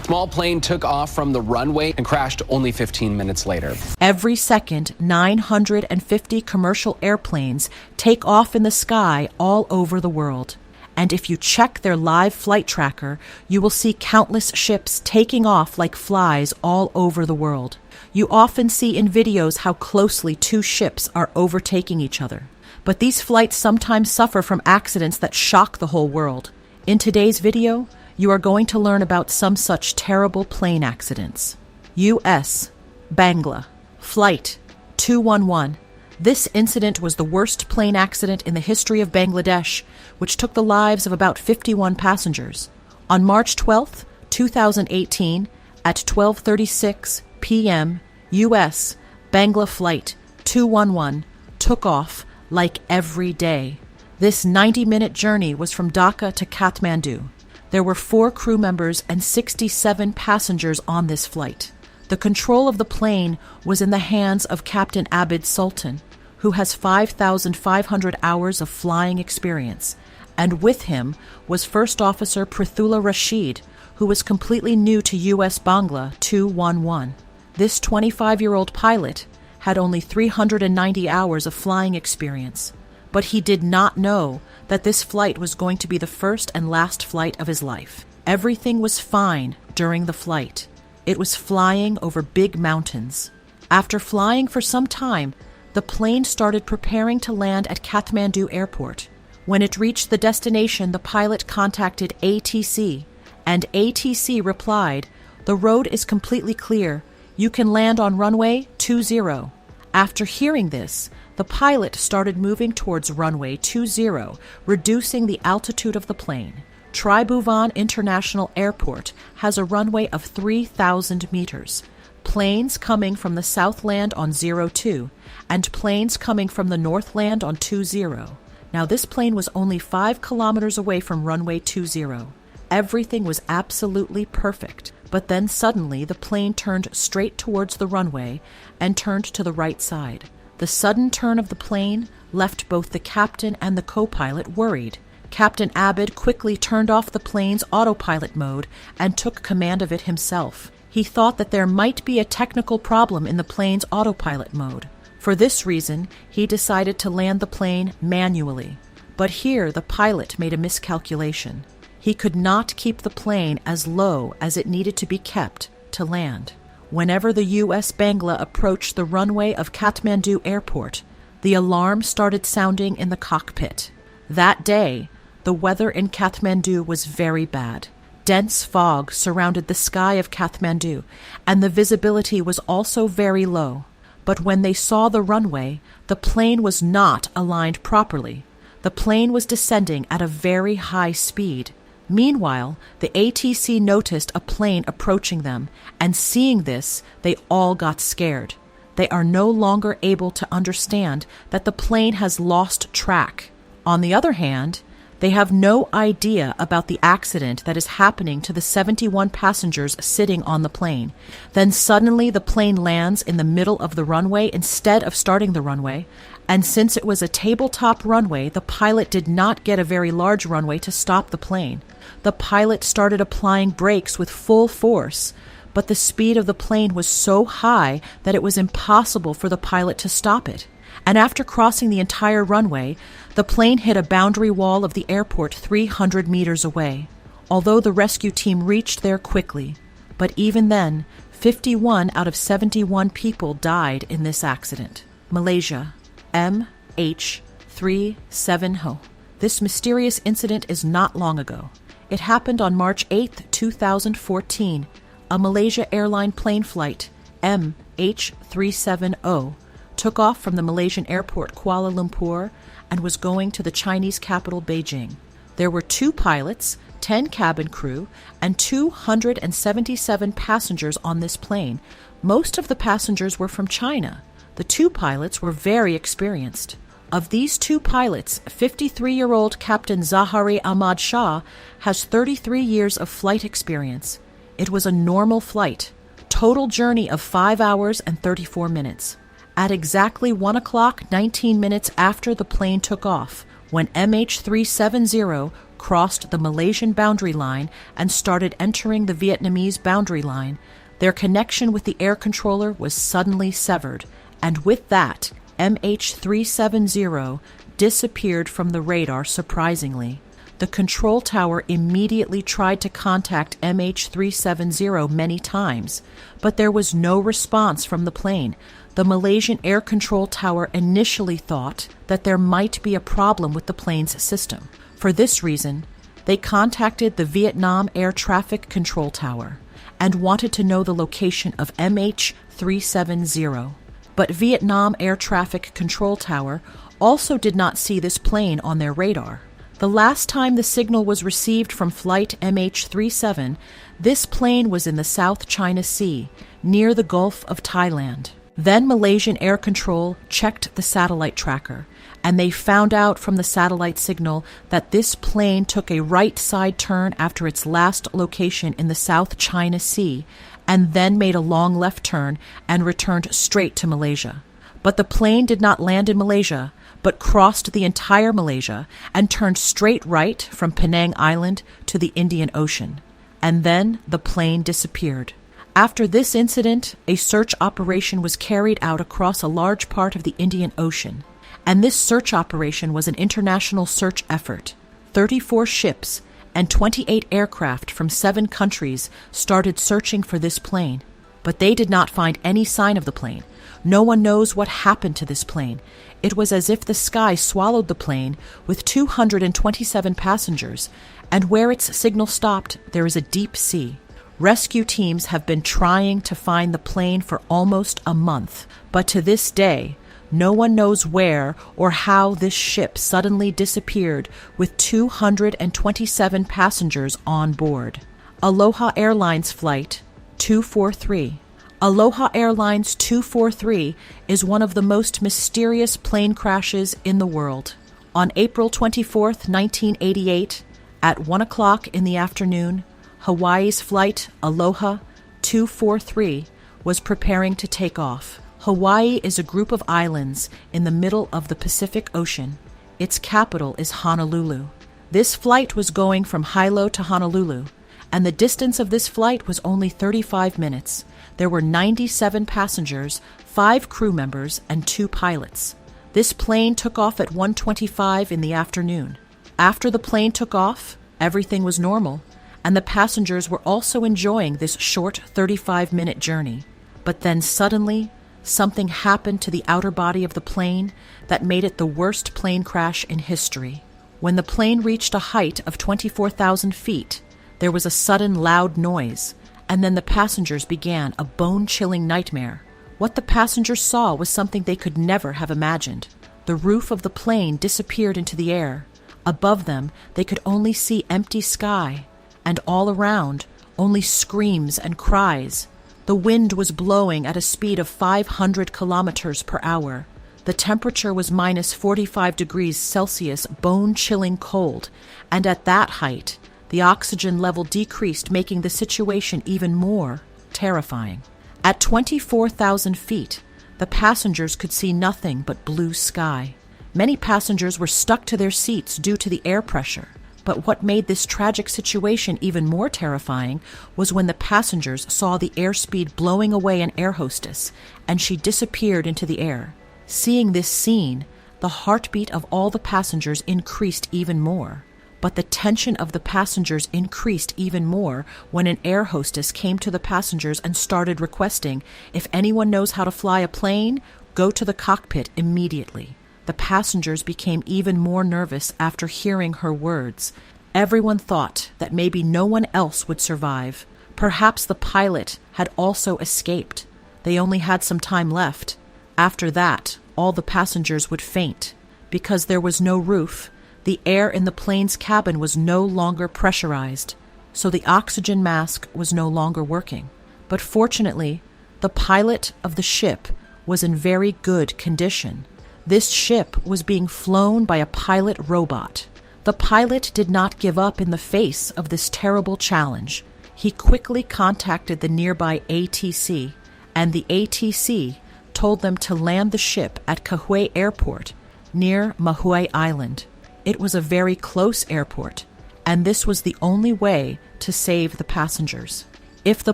Small plane took off from the runway and crashed only 15 minutes later. Every second, 950 commercial airplanes take off in the sky all over the world. And if you check their live flight tracker, you will see countless ships taking off like flies all over the world. You often see in videos how closely two ships are overtaking each other. But these flights sometimes suffer from accidents that shock the whole world. In today's video, you are going to learn about some such terrible plane accidents. U.S. Bangla, Flight 211. This incident was the worst plane accident in the history of Bangladesh, which took the lives of about 51 passengers. On March 12, 2018, at 12:36 p.m., U.S. Bangla Flight 211 took off like every day. This 90-minute journey was from Dhaka to Kathmandu. There were 4 crew members and 67 passengers on this flight. The control of the plane was in the hands of Captain Abid Sultan, who has 5,500 hours of flying experience, and with him was First Officer Prithula Rashid, who was completely new to U.S. Bangla 211. This 25-year-old pilot had only 390 hours of flying experience, but he did not know that this flight was going to be the first and last flight of his life. Everything was fine during the flight. It was flying over big mountains. After flying for some time, the plane started preparing to land at Kathmandu Airport. When it reached the destination, the pilot contacted ATC, and ATC replied, "The road is completely clear. You can land on runway 20." After hearing this, the pilot started moving towards runway 20, reducing the altitude of the plane. Tribhuvan International Airport has a runway of 3,000 meters. Planes coming from the south land on 02, and planes coming from the north land on 20. Now this plane was only 5 kilometers away from runway 20. Everything was absolutely perfect, but then suddenly the plane turned straight towards the runway and turned to the right side. The sudden turn of the plane left both the captain and the co-pilot worried. Captain Abid quickly turned off the plane's autopilot mode and took command of it himself. He thought that there might be a technical problem in the plane's autopilot mode. For this reason, he decided to land the plane manually. But here the pilot made a miscalculation. He could not keep the plane as low as it needed to be kept to land. Whenever the U.S. Bangla approached the runway of Kathmandu Airport, the alarm started sounding in the cockpit. That day, the weather in Kathmandu was very bad. Dense fog surrounded the sky of Kathmandu, and the visibility was also very low. But when they saw the runway, the plane was not aligned properly. The plane was descending at a very high speed. Meanwhile, the ATC noticed a plane approaching them, and seeing this, they all got scared. They are no longer able to understand that the plane has lost track. On the other hand, they have no idea about the accident that is happening to the 71 passengers sitting on the plane. Then suddenly the plane lands in the middle of the runway instead of starting the runway, and since it was a tabletop runway, the pilot did not get a very large runway to stop the plane. The pilot started applying brakes with full force, but the speed of the plane was so high that it was impossible for the pilot to stop it. And after crossing the entire runway, the plane hit a boundary wall of the airport 300 meters away, although the rescue team reached there quickly. But even then, 51 out of 71 people died in this accident. Malaysia, MH370. This mysterious incident is not long ago. It happened on March 8, 2014. A Malaysia airline plane flight, MH370, took off from the Malaysian airport Kuala Lumpur and was going to the Chinese capital Beijing. There were 2 pilots, 10 cabin crew, and 277 passengers on this plane. Most of the passengers were from China. The 2 pilots were very experienced. Of these 2 pilots, 53-year-old Captain Zahari Ahmad Shah has 33 years of flight experience. It was a normal flight, total journey of 5 hours and 34 minutes. At exactly 1 o'clock, 19 minutes after the plane took off, When MH370 crossed the Malaysian boundary line and started entering the Vietnamese boundary line, their connection with the air controller was suddenly severed, and with that, MH370 disappeared from the radar surprisingly. The control tower immediately tried to contact MH370 many times, but there was no response from the plane. The Malaysian air control tower initially thought that there might be a problem with the plane's system. For this reason, they contacted the Vietnam Air Traffic Control Tower and wanted to know the location of MH370. But Vietnam Air Traffic Control Tower also did not see this plane on their radar. The last time the signal was received from flight MH37, this plane was in the South China Sea, near the Gulf of Thailand. Then Malaysian Air Control checked the satellite tracker, and they found out from the satellite signal that this plane took a right side turn after its last location in the South China Sea, and then made a long left turn and returned straight to Malaysia. But the plane did not land in Malaysia, but crossed the entire Malaysia and turned straight right from Penang Island to the Indian Ocean. And then the plane disappeared. After this incident, a search operation was carried out across a large part of the Indian Ocean, and this search operation was an international search effort. 34 ships and 28 aircraft from 7 countries started searching for this plane, but they did not find any sign of the plane. No one knows what happened to this plane. It was as if the sky swallowed the plane with 227 passengers, and where its signal stopped, there is a deep sea. Rescue teams have been trying to find the plane for almost a month, but to this day, no one knows where or how this ship suddenly disappeared with 227 passengers on board. Aloha Airlines Flight 243. Aloha Airlines 243 is one of the most mysterious plane crashes in the world. On April 24, 1988, at 1 o'clock in the afternoon, Hawaii's flight Aloha 243 was preparing to take off. Hawaii is a group of islands in the middle of the Pacific Ocean. Its capital is Honolulu. This flight was going from Hilo to Honolulu, and the distance of this flight was only 35 minutes. There were 97 passengers, 5 crew members, and 2 pilots. This plane took off at 1:25 in the afternoon. After the plane took off, everything was normal, and the passengers were also enjoying this short 35-minute journey. But then suddenly, something happened to the outer body of the plane that made it the worst plane crash in history. When the plane reached a height of 24,000 feet, there was a sudden loud noise, and then the passengers began a bone-chilling nightmare. What the passengers saw was something they could never have imagined. The roof of the plane disappeared into the air. Above them, they could only see empty sky, and all around, only screams and cries. The wind was blowing at a speed of 500 kilometers per hour. The temperature was minus 45 degrees Celsius, bone-chilling cold, and at that height, the oxygen level decreased, making the situation even more terrifying. At 24,000 feet, the passengers could see nothing but blue sky. Many passengers were stuck to their seats due to the air pressure. But what made this tragic situation even more terrifying was when the passengers saw the airspeed blowing away an air hostess, and she disappeared into the air. Seeing this scene, the heartbeat of all the passengers increased even more. But the tension of the passengers increased even more when an air hostess came to the passengers and started requesting, "If anyone knows how to fly a plane, go to the cockpit immediately." The passengers became even more nervous after hearing her words. Everyone thought that maybe no one else would survive. Perhaps the pilot had also escaped. They only had some time left. After that, all the passengers would faint. Because there was no roof, the air in the plane's cabin was no longer pressurized, so the oxygen mask was no longer working. But fortunately, the pilot of the ship was in very good condition. This ship was being flown by a pilot robot. The pilot did not give up in the face of this terrible challenge. He quickly contacted the nearby ATC, and the ATC told them to land the ship at Kauai Airport near Maui Island. It was a very close airport, and this was the only way to save the passengers. If the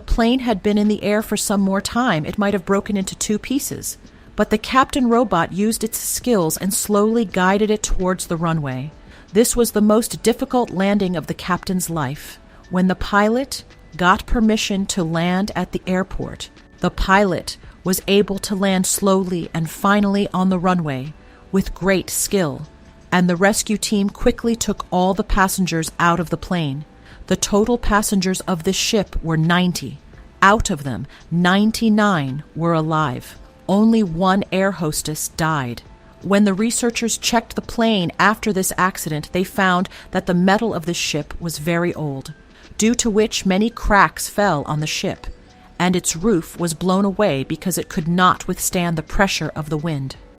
plane had been in the air for some more time, it might have broken into two pieces. But the Captain Robot used its skills and slowly guided it towards the runway. This was the most difficult landing of the captain's life. When the pilot got permission to land at the airport, the pilot was able to land slowly and finally on the runway with great skill, and the rescue team quickly took all the passengers out of the plane. The total passengers of this ship were 90. Out of them, 99 were alive. Only one air hostess died. When the researchers checked the plane after this accident, they found that the metal of the ship was very old, due to which many cracks fell on the ship, and its roof was blown away because it could not withstand the pressure of the wind.